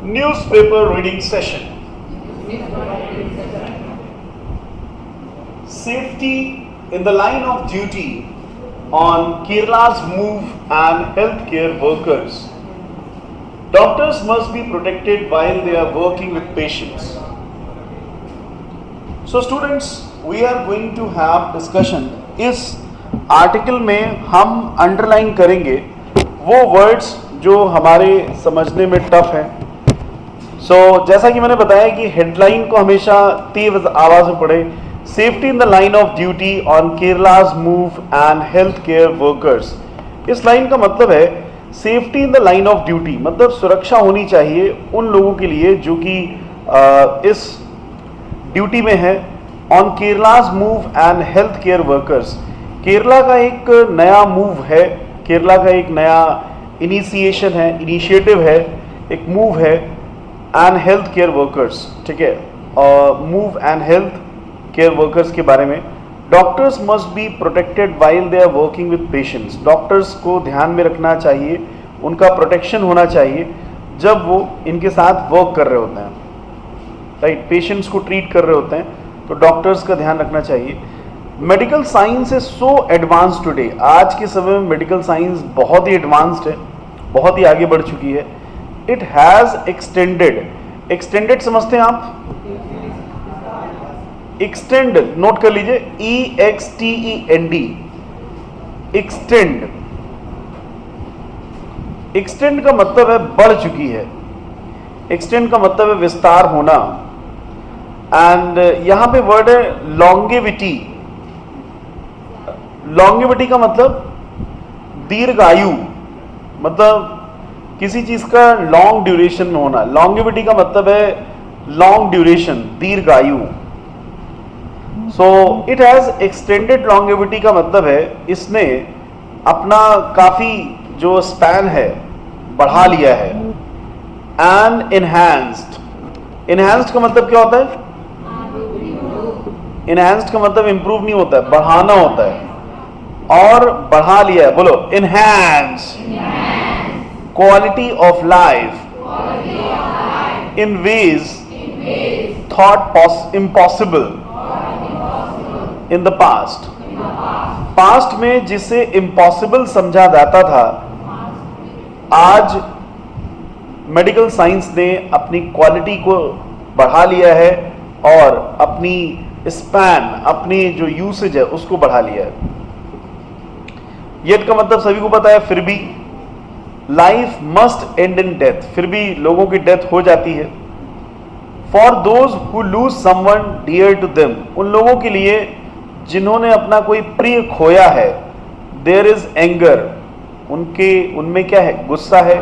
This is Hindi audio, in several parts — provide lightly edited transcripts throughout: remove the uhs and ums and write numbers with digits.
Newspaper reading session. Safety in the line of duty on Kerala's move and healthcare workers. Doctors must be protected while they are working with patients. So students, we are going to have discussion. इस आर्टिकल में हम अंडरलाइन करेंगे वो वर्ड्स जो हमारे समझने में टफ है. जैसा कि मैंने बताया कि हेडलाइन को हमेशा तेज आवाज में पढ़े. Safety in the line of duty on Kerala's move and health care workers. इस लाइन का मतलब है safety in the line of duty, मतलब सुरक्षा होनी चाहिए उन लोगों के लिए जो कि इस ड्यूटी में है. On Kerala's move and health care workers. Kerala का एक नया मूव है, केरला का एक नया इनिशिएशन है, इनिशिएटिव है, एक मूव है एंड हेल्थ केयर वर्कर्स. ठीक है, move and health care workers के बारे में. Doctors must be protected while they are working with patients. Doctors को ध्यान में रखना चाहिए, उनका प्रोटेक्शन होना चाहिए जब वो इनके साथ वर्क कर रहे होते हैं, राइट. पेशेंट्स को ट्रीट कर रहे होते हैं तो डॉक्टर्स का ध्यान रखना चाहिए. Medical science is so advance today. आज के समय में मेडिकल साइंस बहुत ही एडवांस्ड है, बहुत ही आगे बढ़ चुकी है. It has extended. एक्सटेंडेड समझते हैं आप? एक्सटेंड नोट कर लीजिए, EXTEND. एक्सटेंड. एक्सटेंड का मतलब है बढ़ चुकी है. एक्सटेंड का मतलब है विस्तार होना. एंड यहां पे वर्ड है लॉन्गेविटी. लॉन्गेविटी का मतलब दीर्घायु, मतलब किसी चीज का लॉन्ग ड्यूरेशन में होना. लॉन्गेविटी का मतलब है लॉन्ग ड्यूरेशन, दीर्घायु. So it has extended longevity का मतलब है इसने अपना काफी जो स्पैन है बढ़ा लिया है. And enhanced. इनहैंस्ड का मतलब क्या होता है? इनहैंस्ड का मतलब इंप्रूव नहीं होता है, बढ़ाना होता है. और बढ़ा लिया है, बोलो enhance quality of life in ways thought impossible in the past. Past में जिसे इम्पॉसिबल समझा जाता था, आज मेडिकल साइंस ने अपनी क्वालिटी को बढ़ा लिया है और अपनी स्पैन, अपनी जो यूसेज है उसको बढ़ा लिया है. येट का मतलब सभी को पता है. फिर भी life must end in death. फिर भी लोगों की डेथ हो जाती है. For those who lose someone dear to them. उन लोगों के लिए जिन्होंने अपना कोई प्रिय खोया है. There is anger. उनमें क्या है? गुस्सा है.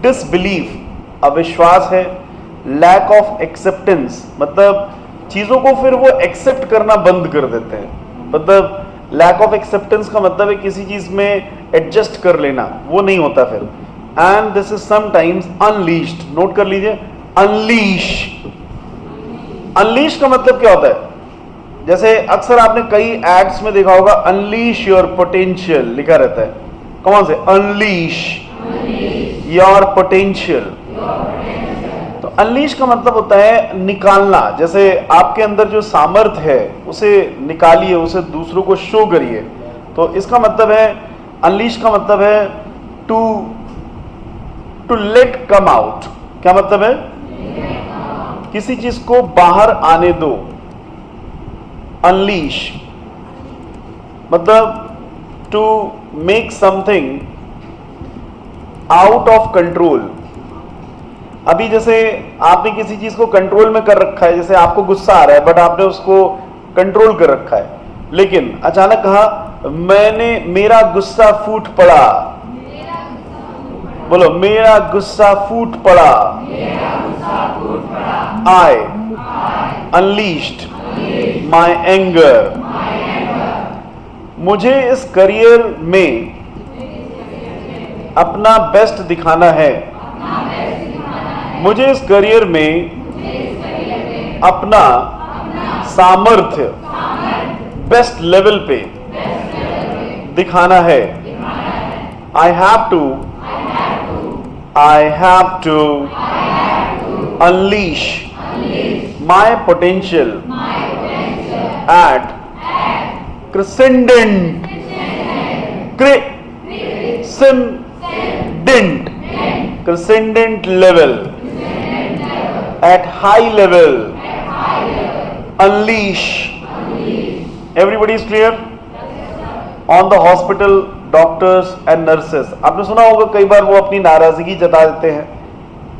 डिसबिलीफ, अविश्वास है. लैक ऑफ एक्सेप्टेंस, मतलब चीजों को फिर वो एक्सेप्ट करना बंद कर देते हैं. मतलब लैक ऑफ एक्सेप्टेंस का मतलब है किसी चीज में एडजस्ट कर लेना, वो नहीं होता फिर. And this is sometimes unleashed. Note कर लीजिए, अनलीश. अनलीश का मतलब क्या होता है? जैसे अक्सर आपने कई एड्स में देखा होगा, अनलीश योर पोटेंशियल लिखा रहता है. कौन से? Unleash your potential. तो अनलीश का मतलब होता है निकालना. जैसे आपके अंदर जो सामर्थ्य है उसे निकालिए, उसे दूसरों को शो करिए. तो इसका मतलब है, अनलीश का मतलब है टू लेट कम आउट. क्या मतलब है? किसी चीज को बाहर आने दो. अनलीश मतलब to make something out of control. अभी जैसे आपने किसी चीज को कंट्रोल में कर रखा है, जैसे आपको गुस्सा आ रहा है बट आपने उसको कंट्रोल कर रखा है, लेकिन अचानक कहा मेरा गुस्सा फूट पड़ा. बोलो, मेरा गुस्सा फूट पड़ा. आई अनलीश्ड माई एंगर. मुझे इस करियर में अपना बेस्ट दिखाना है. मुझे इस करियर में अपना सामर्थ्य बेस्ट लेवल पे दिखाना है. I have to I have to unleash my potential at crescendent level, at high level, unleash. Everybody is clear? On the hospital, doctors and nurses, आपने सुना होगा कई बार वो अपनी नाराजगी जता देते हैं,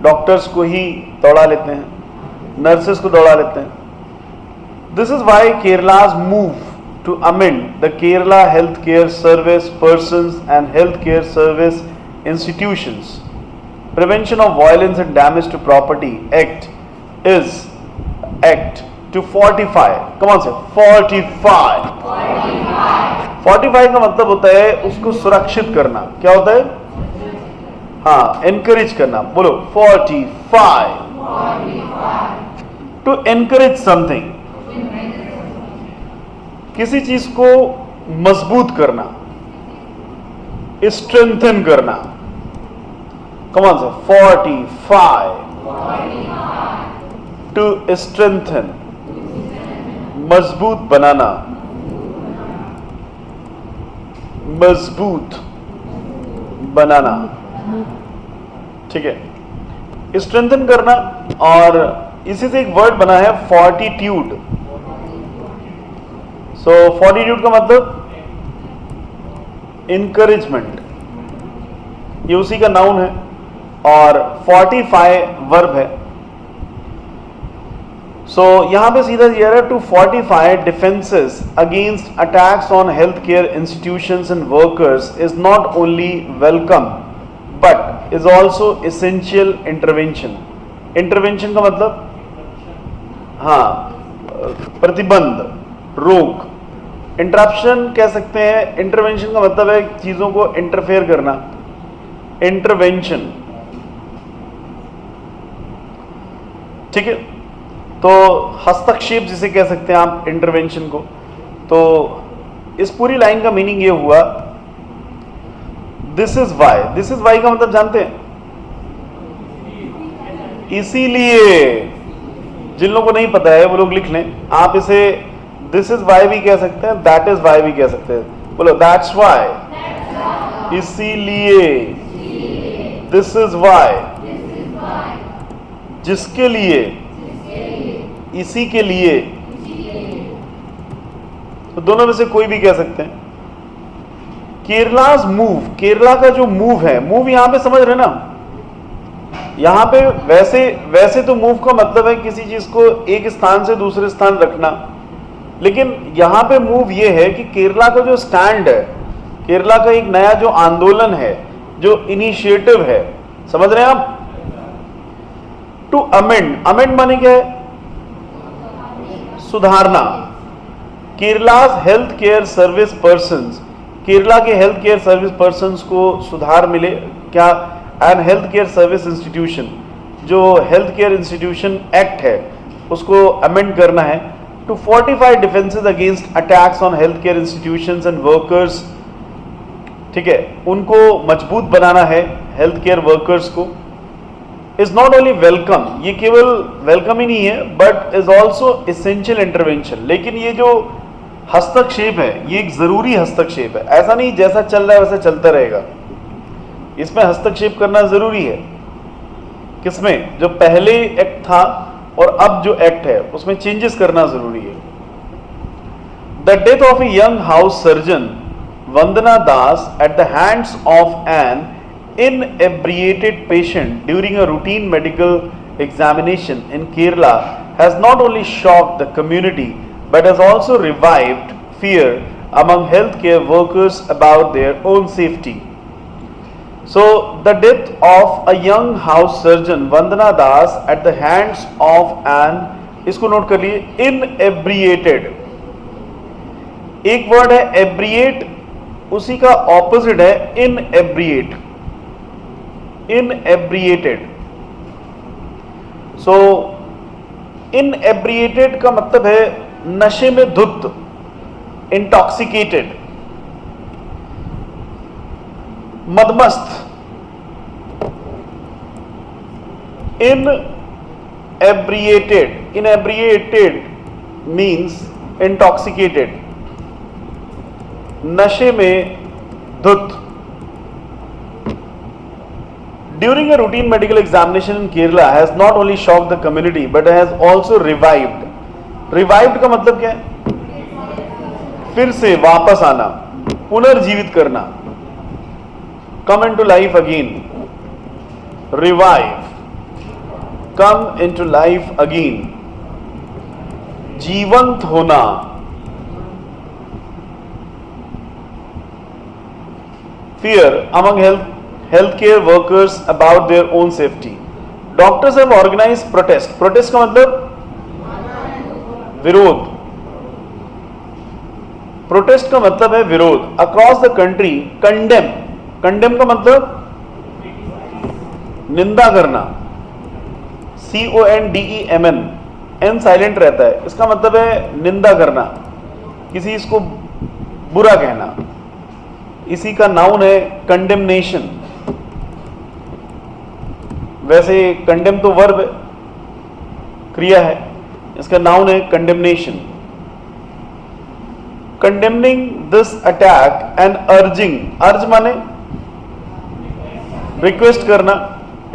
डॉक्टर्स को ही दौड़ा लेते हैं, नर्सेस को दौड़ा लेते हैं. This is why Kerala's move to amend the Kerala Healthcare Service Persons and Healthcare Service Institutions Prevention of Violence and Damage to Property Act is Act to fortify. Come on, say fortify. Fortify का मतलब होता है उसको सुरक्षित करना. क्या होता है? हाँ, encourage करना. बोलो fortify. To encourage something. किसी चीज को मजबूत करना, स्ट्रेंथन करना. कम ऑन से fortify. टू स्ट्रेंथन, मजबूत बनाना, मजबूत बनाना. ठीक है, स्ट्रेंथन करना. और इसी से एक वर्ड बना है fortitude. सो fortitude का मतलब इंकरेजमेंट, ये उसी का नाउन है. और fortify वर्ब है. सो यहां पे सीधा दिया है to fortify defenses against attacks on healthcare institutions and workers is not only welcome but is also essential intervention. Intervention का मतलब हाँ, प्रतिबंध, रोक. इंटरप्शन कह सकते हैं. इंटरवेंशन का मतलब है चीजों को इंटरफेयर करना. इंटरवेंशन, ठीक है. तो हस्तक्षेप जिसे कह सकते हैं आप इंटरवेंशन को. तो इस पूरी लाइन का मीनिंग ये हुआ, this is why. This is why का मतलब जानते हैं? इसीलिए. जिन लोगों को नहीं पता है वो लोग लिख लें. आप इसे दिस इज वाई भी कह सकते हैं, दैट इज वाई भी कह सकते हैं. बोलो दैट्स वाई, इसीलिए. दिस इज वाई, जिसके लिए, इसी के लिए. तो दोनों में से कोई भी कह सकते हैं. केरला's मूव, केरला का जो मूव है, मूव यहां पे समझ रहे ना, यहां पे वैसे तो मूव का मतलब है किसी चीज को एक स्थान से दूसरे स्थान रखना. लेकिन यहां पे मूव ये है कि केरला का जो स्टैंड है, केरला का एक नया जो आंदोलन है, जो इनिशिएटिव है, समझ रहे हैं आप? To amend. अमेंड माने क्या है? सुधारना. Kerala's health care service persons, Kerala के हेल्थ केयर सर्विस पर्सन्स को सुधार मिले. क्या? And health care service institution, जो हेल्थ केयर इंस्टीट्यूशन एक्ट है उसको अमेंड करना है. To fortify defences against attacks on health care institutions and workers. ठीक है, उनको मजबूत बनाना है, हेल्थ केयर वर्कर्स को. इज नॉट ओनली वेलकम, ये केवल वेलकम ही नहीं है, but is also essential intervention. लेकिन ये जो हस्तक्षेप है ये एक जरूरी हस्तक्षेप है. ऐसा नहीं जैसा चल रहा है वैसा चलता रहेगा. इसमें हस्तक्षेप करना जरूरी है. किसमें? जो पहले एक्ट था और अब जो एक्ट है उसमें चेंजेस करना जरूरी है. The death of a young house surgeon Vandana Das at the hands of an inebriated patient during a routine medical examination in Kerala has not only shocked the community but has also revived fear among healthcare workers about their own safety. So, the death of a young house surgeon Vandana Das at the hands of an, इसको नोट कर लिए, inebriated. एक वर्ड है ebriate, उसी का ऑपोजिट है inebriate. Inebriated. So, inebriated का मतलब है नशे में धुत, intoxicated, मदमस्त. Inebriated means intoxicated, नशे में धुत. During a routine medical examination in Kerala has not only shocked the community but has also revived. Revived का मतलब क्या है? फिर से वापस आना, पुनर्जीवित करना. Come into life again. Revive. Come into life again. जीवंत होना. Fear among healthcare workers about their own safety. Doctors have organized protest. Protest का मतलब विरोध. Protest का मतलब है विरोध. Across the country, condemn. Condemn का मतलब निंदा करना. CONDEMN. N साइलेंट रहता है. इसका मतलब है निंदा करना, किसी इसको बुरा कहना. इसी का नाउन है कंडेमनेशन. वैसे कंडेम तो वर्ब है, क्रिया है, इसका नाउन है condemnation. Condemning this attack and urging. अर्ज माने रिक्वेस्ट करना.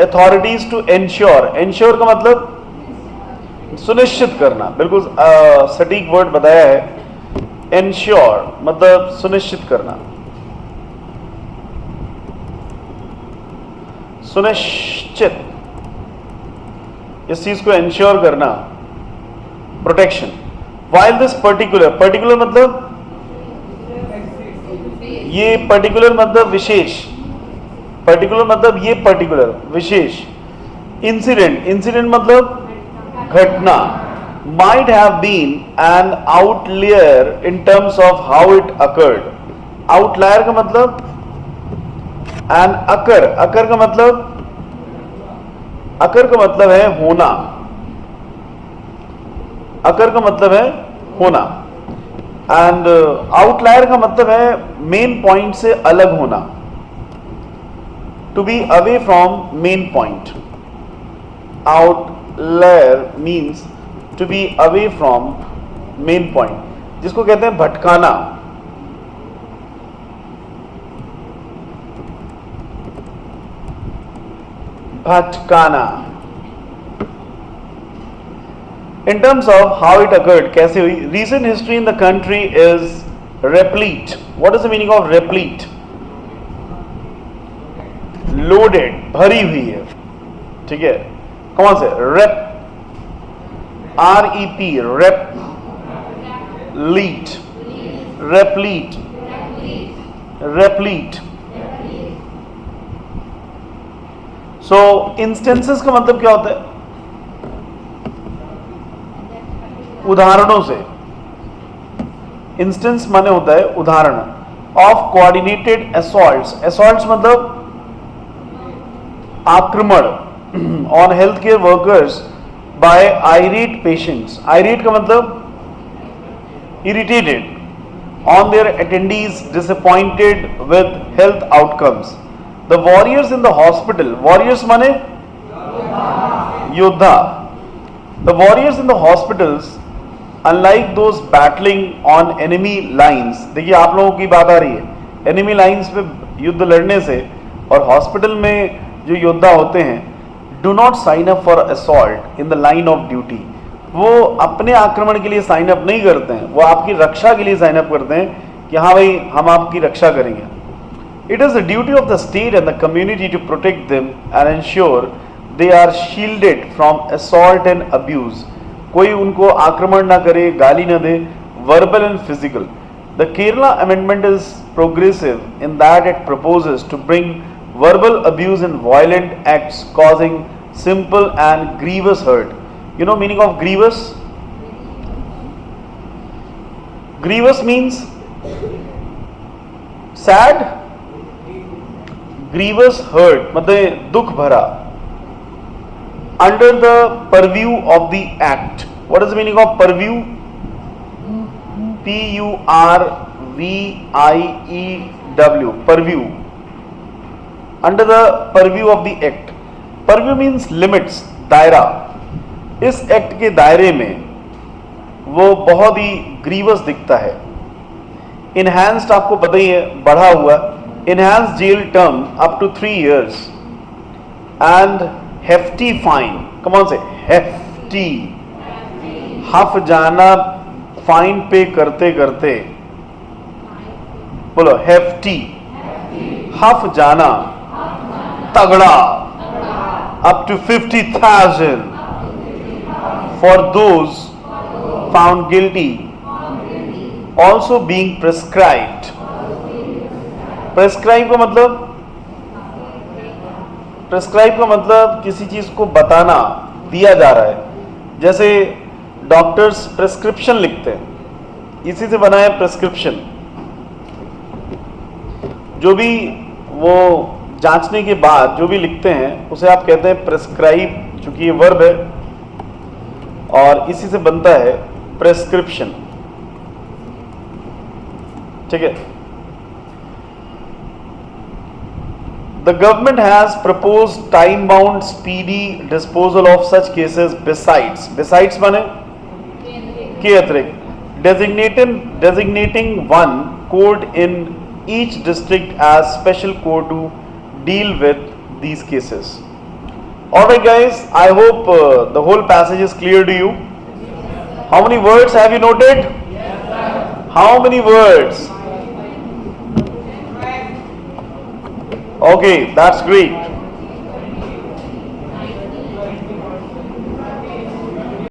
Authorities to ensure. एंश्योर का मतलब सुनिश्चित करना. बिल्कुल सटीक वर्ड बताया है. एंश्योर मतलब सुनिश्चित करना, सुनिश्चित, इस चीज को एंश्योर करना, protection. While this particular. Particular मतलब ये, पर्टिकुलर मतलब विशेष. पर्टिकुलर मतलब ये पर्टिकुलर विशेष. इंसिडेंट. इंसिडेंट मतलब घटना. Might have been an outlier in terms of how it occurred. Outlier का मतलब एन अकर. अकर का मतलब, अकर का मतलब है होना. अकर का मतलब है होना. एंड आउटलायर का मतलब है मेन पॉइंट से अलग होना. To be away from main point. Outlier means to be away from main point, जिसको कहते हैं भटकाना. भटकाना. In terms of how it occurred, कैसे हुई? Recent history in the country is replete. What is the meaning of replete? Loaded, भरी हुई है. ठीक है, कौन से? Rep, REP, replete, replete, replete. So instances का मतलब क्या होता है? उदाहरणों से. इंस्टेंस माने होता है उदाहरण. Of coordinated assaults. असॉल्ट्स मतलब आक्रमण on health care workers by irate patients. Irate का मतलब irritated. On their attendees disappointed with health outcomes. The warriors in the hospital. Warriors माने योद्धा. The warriors in the hospitals unlike those battling on enemy lines. देखिए आप लोगों की बात आ रही है एनिमी लाइन्स पे युद्ध लड़ने से, और हॉस्पिटल में जो योद्धा होते हैं do not sign up for assault in the line of duty. वो अपने आक्रमण के लिए साइन अप नहीं करते हैं, वो आपकी रक्षा के लिए साइन अप करते हैं कि हाँ भाई हम आपकी रक्षा करेंगे. It is the duty of the state and the community to protect them and ensure they are shielded from assault and abuse. कोई उनको आक्रमण ना करे, गाली ना दे, verbal and physical. The Kerala amendment is progressive in that it proposes to bring verbal abuse and violent acts causing simple and grievous hurt. You know meaning of grievous? Grievous means sad. Grievous hurt मतलब दुख भरा. Under the purview of the act. What is the meaning of purview? Purview. Purview. Under the purview of the act. Purview means limits. दायरा, इस एक्ट के दायरे में वो बहुत ही ग्रीवस दिखता है। इनहैंस्ड आपको पता ही है, बढ़ा हुआ enhanced jail term up to 3 years and hefty fine. कौन से हेफ्टी, हफ जाना फाइन पे करते करते, बोलो हेफ्टी, हफ जाना तगड़ा, up to 50,000 for those found guilty also being prescribed. Prescribe का मतलब, प्रेस्क्राइब का मतलब किसी चीज को बताना, दिया जा रहा है। जैसे डॉक्टर्स प्रेस्क्रिप्शन लिखते हैं, इसी से बना है प्रेस्क्रिप्शन। जो भी वो जांचने के बाद जो भी लिखते हैं उसे आप कहते हैं प्रेस्क्राइब, चूंकि ये वर्ब है और इसी से बनता है प्रेस्क्रिप्शन। ठीक है। The government has proposed time-bound, speedy disposal of such cases besides माने के अतिरिक्त designating one court in each district as special court to deal with these cases. Alright guys, I hope the whole passage is clear to you. How many words have you noted? How many words? Okay, that's great.